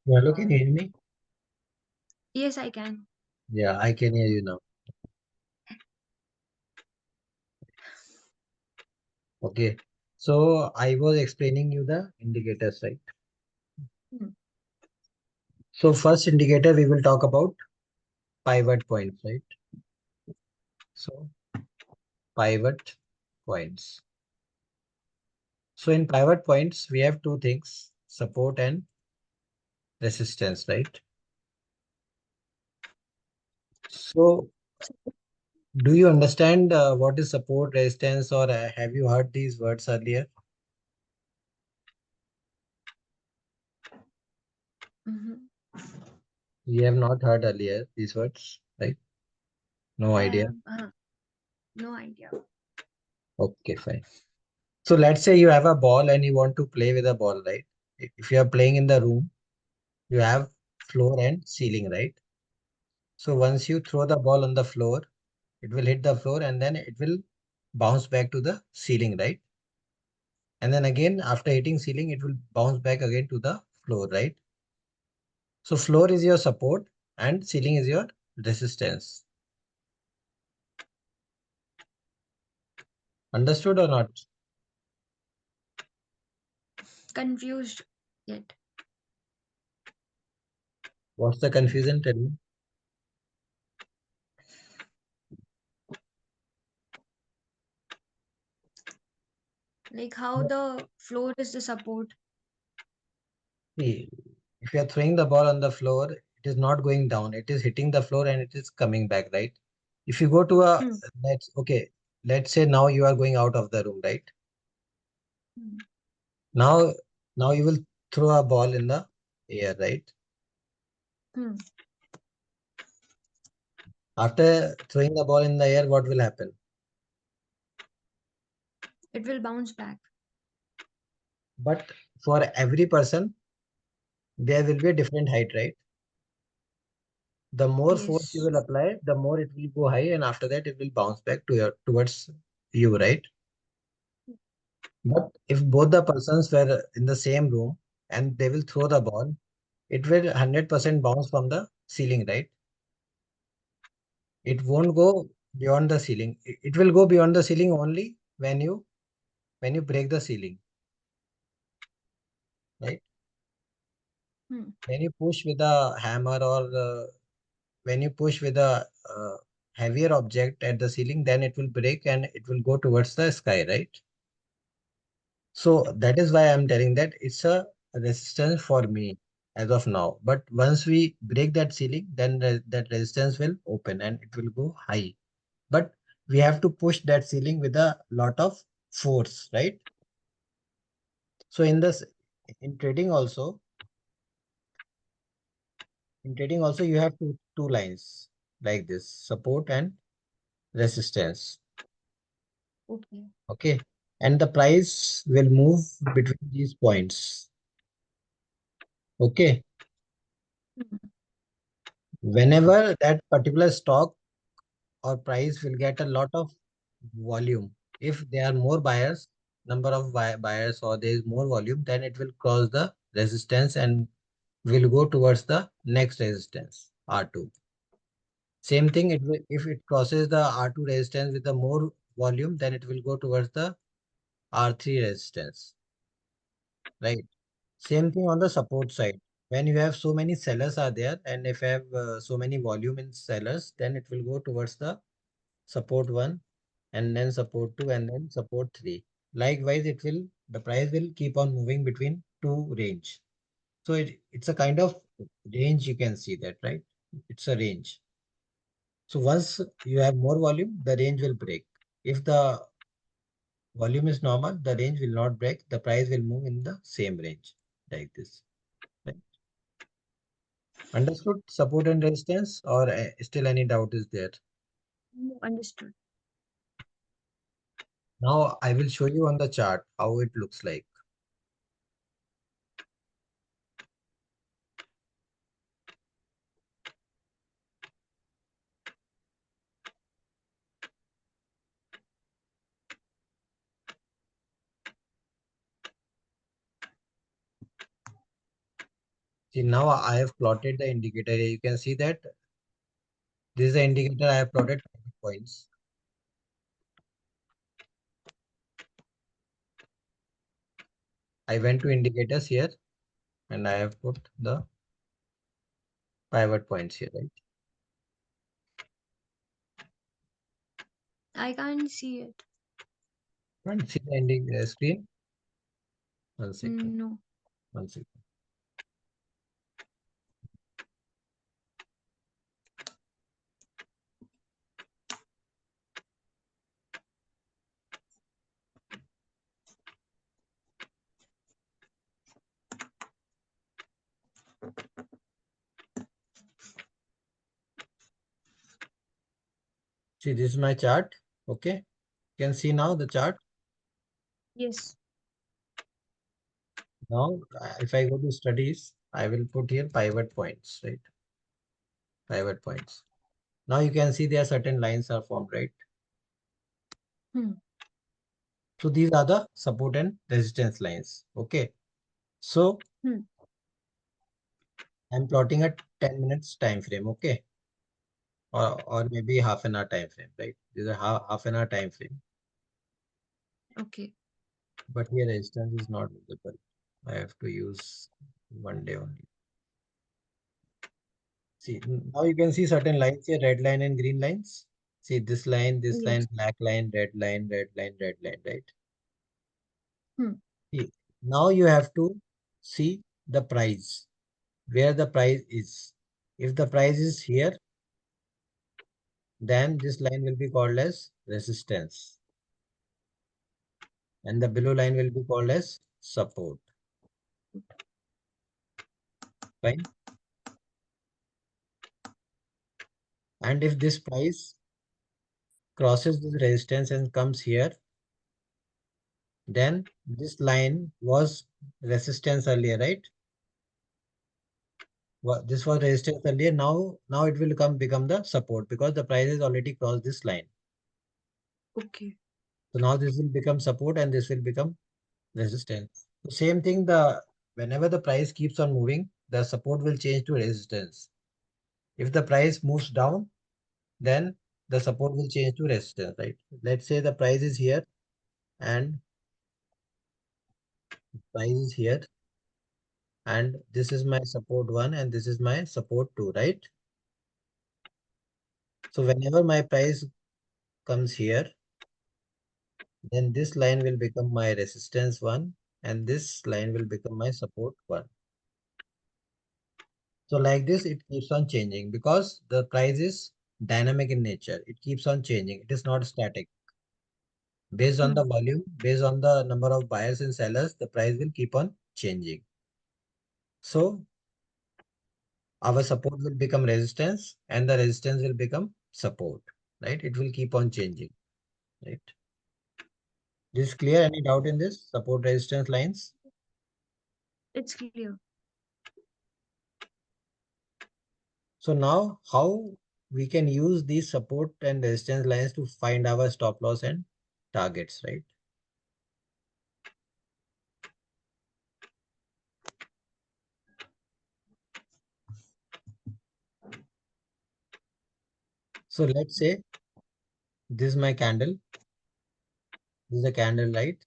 Hello, can you hear me? Yes, I can. Yeah, I can hear you now. Okay. So I was explaining you the indicators, right? Hmm. So first indicator we will talk about pivot points, right? So pivot points. So in pivot points, we have two things, support and resistance, right? So do you understand what is support, resistance, or have you heard these words earlier? Mm-hmm. You have not heard earlier these words, right? No idea. No idea. Okay, fine. So let's say you have a ball and you want to play with a ball, right? If you are playing in the room, you have floor and ceiling, right? So once you throw the ball on the floor, it will hit the floor and then it will bounce back to the ceiling, right? And then again, after hitting ceiling, it will bounce back again to the floor, right? So floor is your support and ceiling is your resistance. Understood or not? Confused yet. What's the confusion? Tell me. Like how the floor is the support. See, if you are throwing the ball on the floor, it is not going down. It is hitting the floor and it is coming back, right? If you go to a, Hmm. let's say now you are going out of the room, right? Hmm. Now, now you will throw a ball in the air, right? Hmm. After throwing the ball in the air, what will happen? It will bounce back. But for every person, there will be a different height, right? The more force you Yes. will apply, the more it will go high, and after that, it will bounce back to your towards you, right? But if both the persons were in the same room and they will throw the ball, it will 100% bounce from the ceiling, right? It won't go beyond the ceiling. It will go beyond the ceiling only when you break the ceiling, right? Hmm. When you push with a hammer or when you push with a heavier object at the ceiling, then it will break and it will go towards the sky, right? So that is why I'm telling that it's a resistance for me as of now. But once we break that ceiling, then that resistance will open and it will go high. But we have to push that ceiling with a lot of force, right? So in trading also, you have two lines like this, support and resistance. Okay. Okay. And the price will move between these points. Okay. Hmm. Whenever that particular stock or price will get a lot of volume. If there are more buyers, number of buyers, or there is more volume, then it will cross the resistance and will go towards the next resistance, R2. Same thing, if it crosses the R2 resistance with the more volume, then it will go towards the R3 resistance, right? Same thing on the support side. When you have so many sellers are there, and if you have so many volume in sellers, then it will go towards the support 1 and then support 2 and then support 3. Likewise, the price will keep on moving between two range. So it's a kind of range, you can see that, right? It's a range. So once you have more volume, the range will break. If the volume is normal, the range will not break. The price will move in the same range like this. Right? Understood support and resistance, or still any doubt is there? No, understood. Now I will show you on the chart how it looks like. See, now I have plotted the indicator. You can see that this is the indicator I have plotted points. I went to indicators here and I have put the pivot points here, right? I can't see it. And see the ending screen. One second. No. One second. See, this is my chart. Okay. You can see now the chart. Yes. Now, if I go to studies, I will put here pivot points, right? Pivot points. Now you can see there are certain lines are formed, right? Hmm. So these are the support and resistance lines. Okay. So Hmm. I'm plotting a 10 minutes time frame. Okay. Or maybe half an hour time frame, right? These are half an hour time frame. Okay. But here resistance is not visible. I have to use 1 day only. See, now you can see certain lines here, red line and green lines. See this line, Yes. black line, red line, red line, red line, right? Hmm. See, now you have to see the price, where the price is. If the price is here, then this line will be called as resistance. And the below line will be called as support. Fine. And if this price crosses this resistance and comes here, then this line was resistance earlier, right? This was resistance earlier. Now it will become the support because the price has already crossed this line. Okay. So now this will become support and this will become resistance. The same thing, the whenever the price keeps on moving, the support will change to resistance. If the price moves down, then the support will change to resistance, right? Let's say the price is here and price is here, and this is my support 1 and this is my support 2, right? So whenever my price comes here, then this line will become my resistance 1 and this line will become my support 1. So like this, it keeps on changing because the price is dynamic in nature. It keeps on changing. It is not static. Based on Hmm. the volume, based on the number of buyers and sellers, the price will keep on changing. So our support will become resistance and the resistance will become support, right? It will keep on changing, right? This is clear? Any doubt in this support resistance lines? It's clear. So now how we can use these support and resistance lines to find our stop loss and targets, right? So let's say this is my candle. This is a candle, right?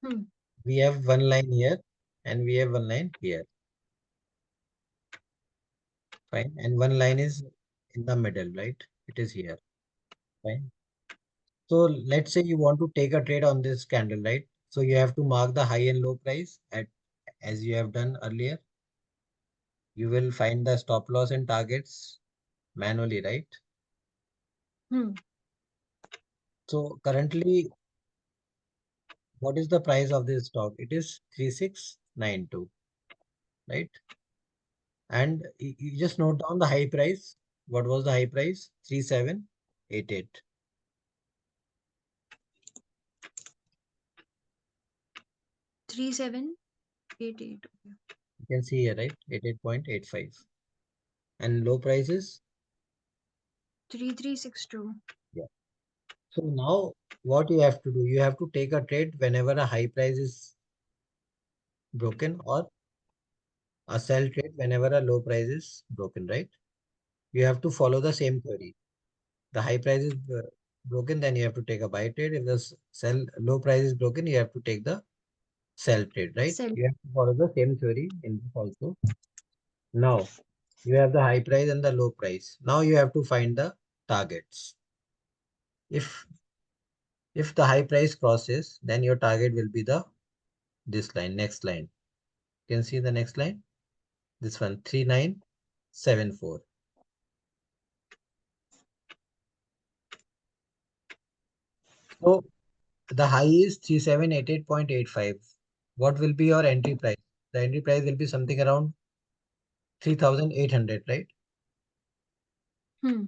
Hmm. We have one line here and we have one line here. Fine. And one line is in the middle, right? It is here. Fine. So let's say you want to take a trade on this candle, right? So you have to mark the high and low price at as you have done earlier. You will find the stop loss and targets manually, right? Hmm. So currently, what is the price of this stock? It is 3692, right? And you just note down the high price. What was the high price? 3788. 3788. Okay. You can see here, right? 88.85. And low prices. 3362. Yeah. So now what you have to do, you have to take a trade whenever a high price is broken, or a sell trade whenever a low price is broken, right? You have to follow the same theory. The high price is broken, then you have to take a buy trade. If the sell low price is broken, you have to take the sell trade, right? Sell. You have to follow the same theory in this also. Now you have the high price and the low price. Now you have to find the targets. If the high price crosses, then your target will be the this line, next line. You can see the next line. This one, 3974. So the high is 3788.85. What will be your entry price? The entry price will be something around 3800, right? Hmm.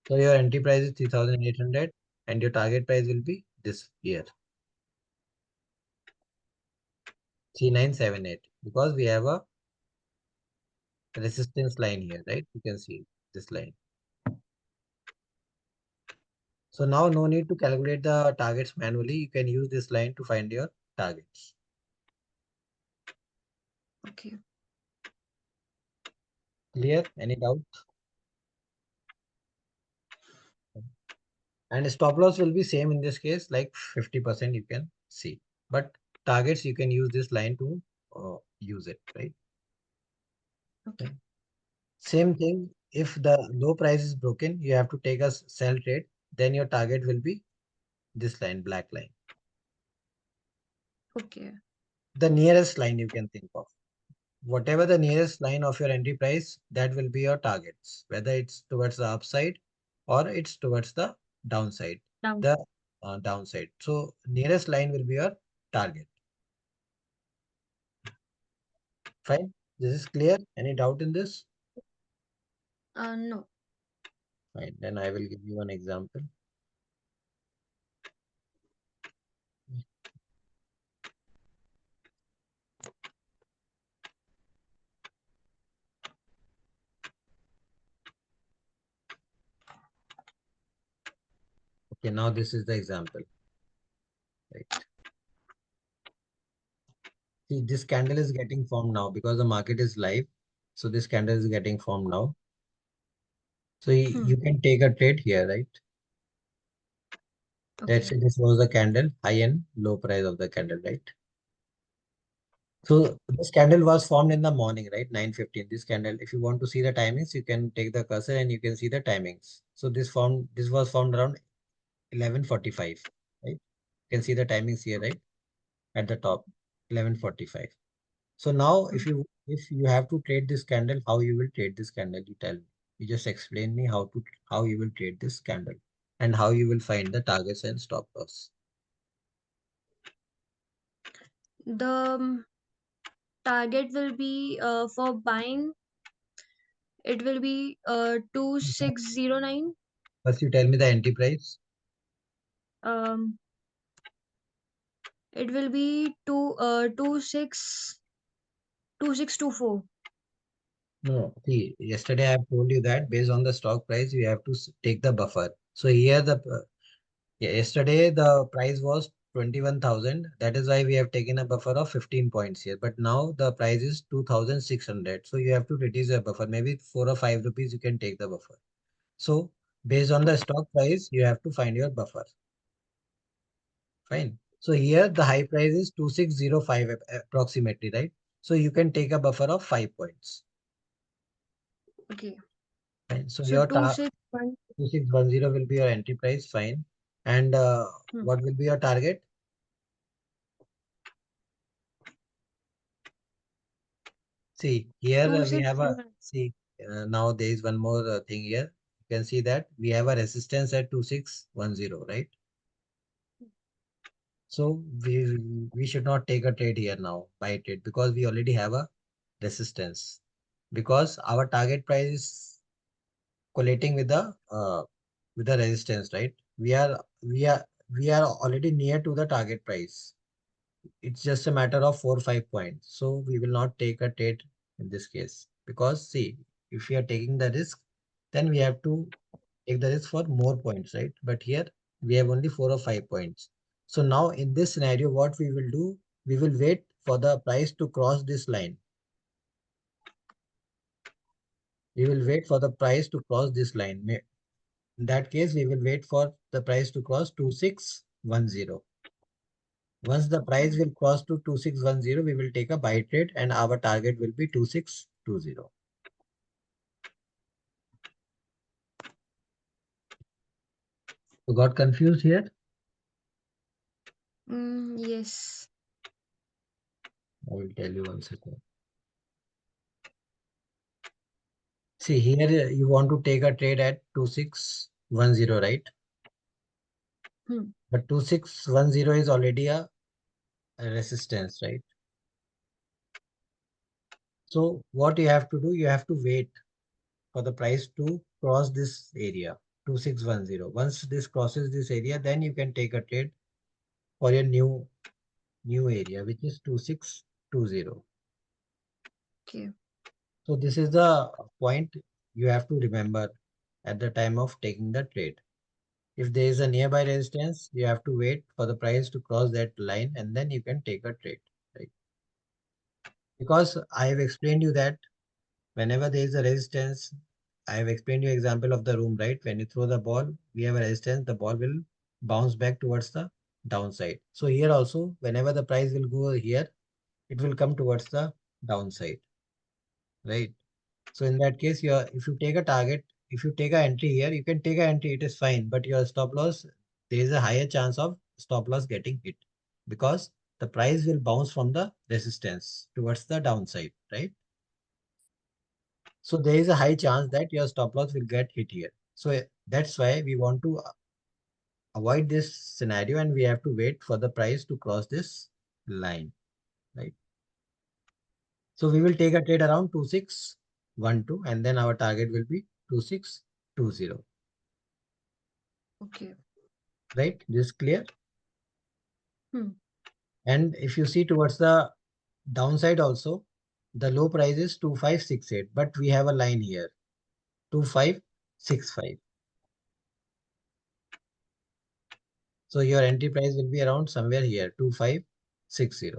So your entry price is 3800 and your target price will be this here, 3978, because we have a resistance line here, right? You can see this line. So now no need to calculate the targets manually. You can use this line to find your targets. Okay. Clear? Any doubt? And stop loss will be same in this case, like 50% you can see. But targets, you can use this line to use it, right? Okay. Same thing, if the low price is broken, you have to take a sell trade. Then your target will be this line, black line. Okay. The nearest line you can think of. Whatever the nearest line of your entry price, that will be your targets, whether it's towards the upside or it's towards the downside, Down. the downside. So nearest line will be your target. Fine. This is clear. Any doubt in this? No. Fine. Then I will give you one example. Okay, now this is the example. Right. See, this candle is getting formed now because the market is live. So this candle is getting formed now. So Hmm. you can take a trade here, right? Let's Okay. say this was the candle, high and low price of the candle, right? So this candle was formed in the morning, right? 9:15. This candle, if you want to see the timings, you can take the cursor and you can see the timings. So this was formed around 11:45, right? You can see the timings here, right? At the top, 11:45. So now Hmm. if you have to trade this candle, how you will trade this candle? You tell me. You just explain me how you will trade this candle and how you will find the targets and stop loss. The target will be for buying. It will be 2609. First, you tell me the entry price. Um, it will be 2624. No, see, yesterday I have told you that based on the stock price, you have to take the buffer. So here yesterday the price was 21,000. That is why we have taken a buffer of 15 points here. But now the price is 2,600. So you have to reduce your buffer. Maybe 4 or 5 rupees you can take the buffer. So based on the stock price, you have to find your buffer. Fine. So here the high price is 2605 approximately, right? So you can take a buffer of 5 points. Okay. Fine. So So your 261. 2610 will be your entry price, fine. And Hmm. what will be your target? See, here we have a, 2609. see, now there is one more thing here. You can see that we have a resistance at 2610, right? So we should not take a trade here now, buy trade, because we already have a resistance. Because our target price is collating with the resistance, right? We are already near to the target price. it's just a matter of 4 or 5 points. So we will not take a trade in this case, because see, if we are taking the risk, then we have to take the risk for more points, right? But here we have only 4 or 5 points. So now in this scenario, what we will do, we will wait for the price to cross this line. We will wait for the price to cross this line. In that case, we will wait for the price to cross 2610. Once the price will cross to 2610, we will take a buy trade and our target will be 2620. You got confused here? Yes. I will tell you 1 second. See, here you want to take a trade at 2610, right? Hmm. But 2610 is already a resistance, right? So what you have to do, you have to wait for the price to cross this area, 2610. Once this crosses this area, then you can take a trade for your new area, which is 2620. Okay. So this is the point you have to remember at the time of taking the trade. If there is a nearby resistance, you have to wait for the price to cross that line and then you can take a trade, right? Because I have explained you that whenever there is a resistance, I have explained you example of the room, right? When you throw the ball, we have a resistance, the ball will bounce back towards the downside. So here also, whenever the price will go here, it will come towards the downside, right? So in that case, if you take a target, if you take a entry here, you can take a entry, it is fine. But your stop loss, there is a higher chance of stop loss getting hit because the price will bounce from the resistance towards the downside, right? So there is a high chance that your stop loss will get hit here. So that's why we want to avoid this scenario and we have to wait for the price to cross this line, right? So we will take a trade around 2612 and then our target will be 2620. Okay. Right? This is clear. Hmm. And if you see towards the downside also, the low price is 2568, but we have a line here 2565. So your entry price will be around somewhere here 2560.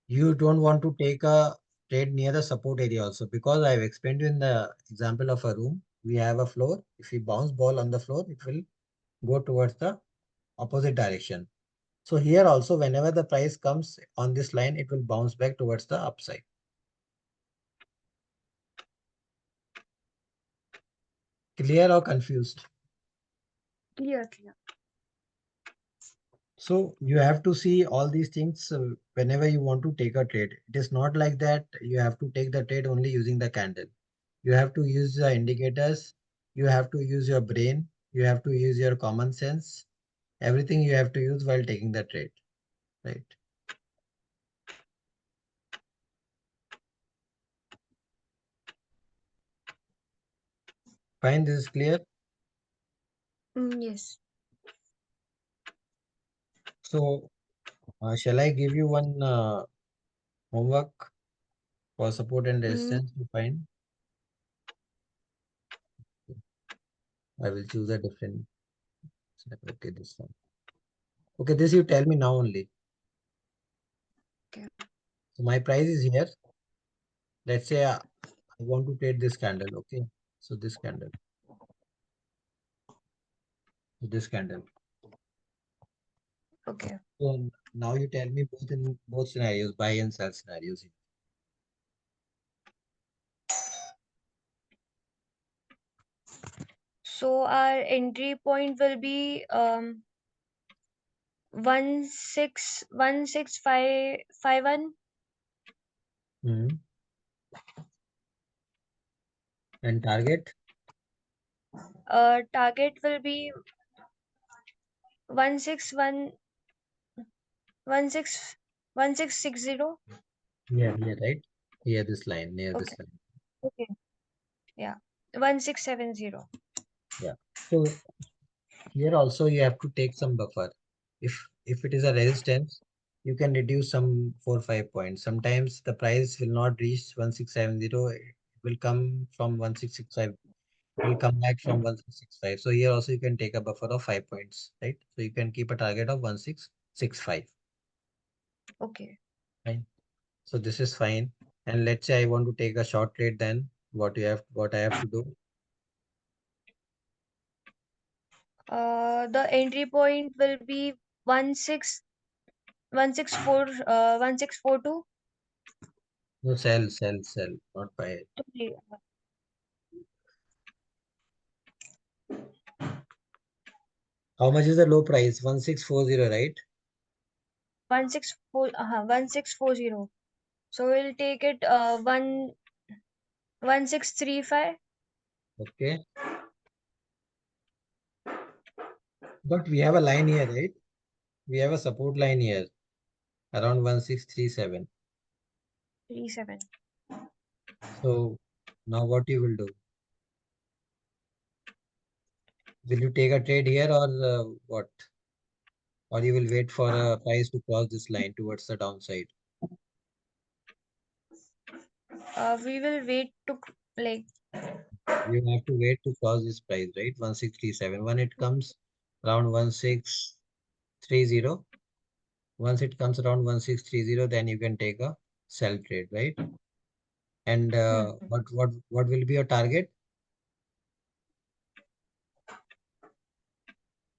You don't want to take a trade near the support area also because I've explained you in the example of a room. We have a floor. If we bounce ball on the floor, it will go towards the opposite direction. So here also, whenever the price comes on this line, it will bounce back towards the upside. Clear or confused? Clear, clear. So you have to see all these things whenever you want to take a trade. It is not like that you have to take the trade only using the candle. You have to use the indicators. You have to use your brain. You have to use your common sense. Everything you have to use while taking the trade, right? Fine, this is clear. Yes. So shall I give you one homework for support and Mm, resistance to find? I will choose a different. Okay, this one. Okay, this you tell me now only. okay. So my price is here. Let's say I want to trade this candle. Okay, so this candle. Okay. So now you tell me both in both scenarios, buy and sell scenarios. So our entry point will be 16551. Hmm. And target. Target will be 161 1660. Here, right? Here, this line, near Okay. this line. Okay. Yeah. 1670. Yeah. So here also you have to take some buffer. If it is a resistance, you can reduce some 4 5 points. Sometimes the price will not reach 1670. It will come from 1665. It will come back from 1665. So here also you can take a buffer of 5 points, right? So you can keep a target of 1665. Okay. Right? So this is fine. And let's say I want to take a short trade, then what I have to do? The entry point will be 1642. No, sell, not buy. Okay. How much is the low price? 1640, right? 1640. So we'll take it 1635. Okay. But we have a line here, right? We have a support line here around 1637. 37. So now what you will do? Will you take a trade here or what? Or you will wait for a price to cross this line towards the downside? We will wait to like. You have to wait to cross this price, right? 1637. When it comes around 1630, once it comes around 1630, then you can take a sell trade, right? And Hmm. what will be your target?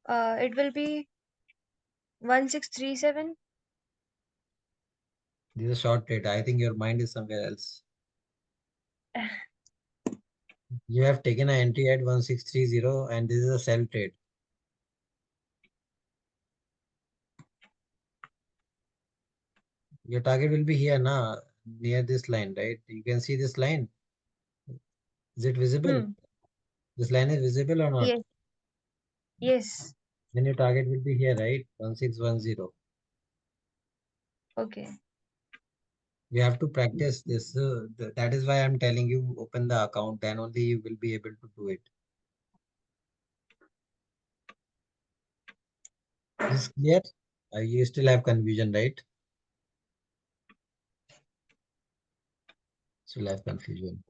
It will be 1637. This is a short trade. I think your mind is somewhere else. You have taken an entry at 1630 and this is a sell trade. Your target will be here now, near this line, right? You can see this line. Is it visible? Hmm. This line is visible or not? Yes. Yes. Then your target will be here, right? 1610. Okay. You have to practice this. That is why I'm telling you open the account. Then only you will be able to do it. This is clear? You still have confusion, right? Still have confusion.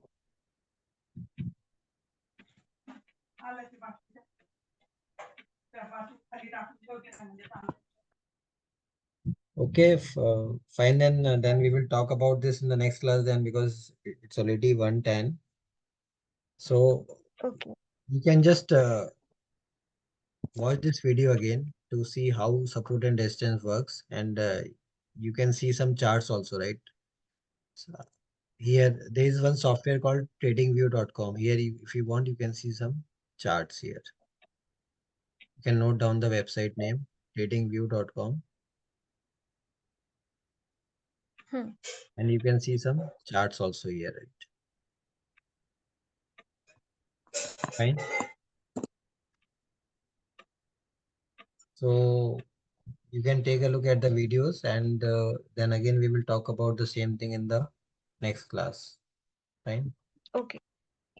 Okay, fine then. Then we will talk about this in the next class then because it's already 1:10. So Okay. you can just watch this video again to see how support and resistance works, and you can see some charts also, right? So here there is one software called tradingview.com. Here if you want you can see some charts here. You can note down the website name tradingview.com, Hmm. and you can see some charts also here, right? Fine. So you can take a look at the videos, and then again we will talk about the same thing in the next class. Fine. Okay.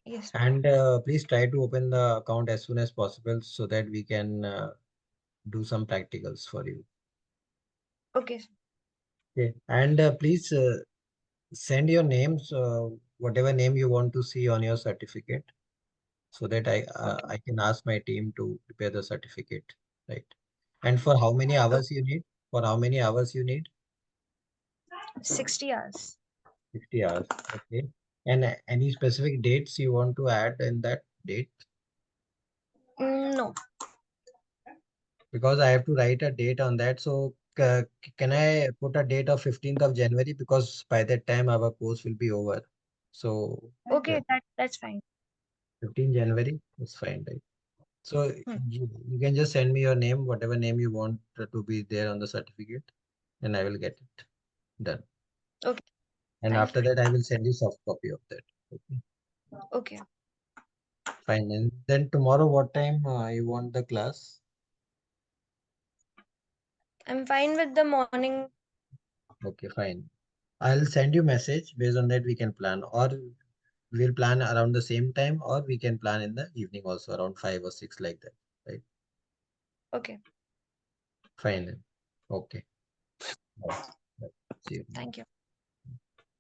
Yes. And please try to open the account as soon as possible so that we can do some practicals for you. Okay. Okay. And please send your names, whatever name you want to see on your certificate, so that Okay. I can ask my team to prepare the certificate, right? And for how many Okay. hours you need? For how many hours you need? 60 hours. 50 hours. Okay. And any specific dates you want to add in that date? No. Because I have to write a date on that. So can I put a date of 15th of January? Because by that time our course will be over. So Okay. That's fine. 15 January is fine, right? So Hmm. you can just send me your name, whatever name you want to be there on the certificate, and I will get it done. Okay. And Thank after you. that, I will send you soft copy of that. Okay, Okay. fine. And then tomorrow, what time you want the class? I'm fine with the morning. Okay, fine. I'll send you message based on that we can plan, or we'll plan around the same time, or we can plan in the evening also around 5 or 6 like that. Right? Okay. Fine then. Okay. Bye. Bye. See you. Thank you.